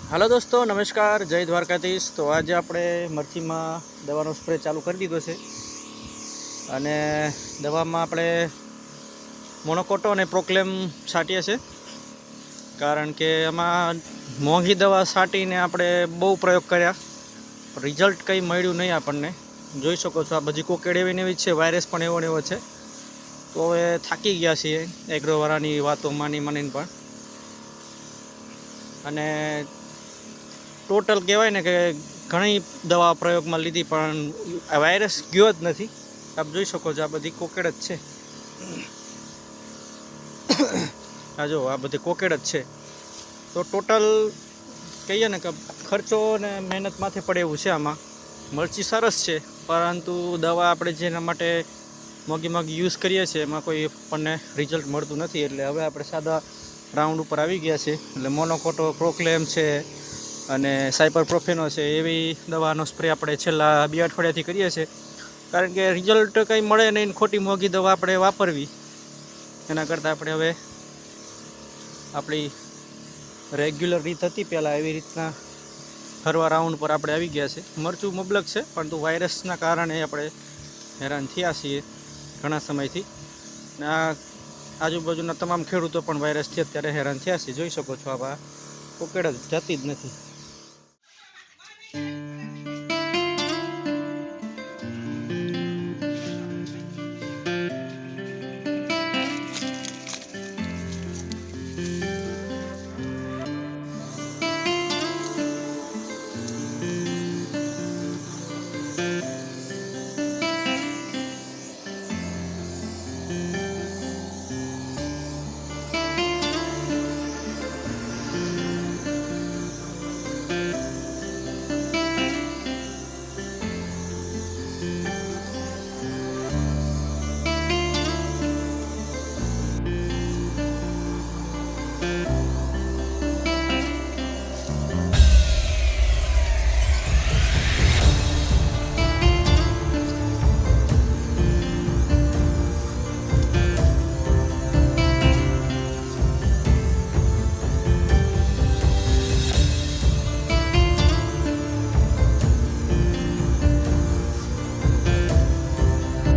Hello दोस्तों, नमस्कार, जय द्वारकाधीश। तो आज આપણે મરચીમાં દવાનો સ્પ્રે ચાલુ કરી દીધો છે અને દવામાં આપણે મોનોકોટો અને પ્રોક્લેમ છાંટીએ છે, કારણ કે એમાં મોંઘી દવા છાંટીને આપણે બહુ પ્રયોગ કર્યા, રિઝલ્ટ કંઈ મળ્યું નહીં આપણને. જોઈ શકો છો, આ બધી કોકેડ એવી ને એવી છે, વાયરસ પણ એવો ને એવો છે. તો હવે થાકી ગયા છીએ એગ્રોવાળાની વાતો માનીને પણ. અને ટોટલ કહેવાય ને કે ઘણી દવા પ્રયોગમાં લીધી પણ આ વાયરસ ગયો જ નથી. આપ જોઈ શકો છો, આ બધી કોકેડ જ છે. આ જો આ બધી કોકેડ જ છે. તો ટોટલ કહીએ ને કે ખર્ચો ને મહેનત માથે પડે એવું છે. આમાં મરચી સરસ છે, પરંતુ દવા આપણે જેના માટે મોંઘી યુઝ કરીએ છીએ એમાં કોઈ આપણને રિઝલ્ટ મળતું નથી. એટલે હવે આપણે સાદા રાઉન્ડ ઉપર આવી ગયા છે. એટલે મોનોકોટો, પ્રોક્લેમ છે અને સાયપરપ્રોફેનો છે, એવી દવાનો સ્પ્રે આપણે છેલ્લા 2 અઠવાડિયાથી કરીએ છીએ. કારણ કે રિઝલ્ટ કંઈ મળે નહીં, ખોટી મોંઘી દવા આપણે વાપરવી એના કરતાં આપણે હવે આપણી રેગ્યુલર રીત હતી પહેલાં, એવી રીતના ફરવા રાઉન્ડ પર આપણે આવી ગયા છે. મરચું મબલક છે, પરંતુ વાયરસના કારણે આપણે હેરાન થયા છીએ ઘણા સમયથી. ને આ આજુબાજુના તમામ ખેડૂતો પણ વાયરસથી અત્યારે હેરાન થયા છે. જોઈ શકો છો, આ કોકેડ જ જતી જ નથી.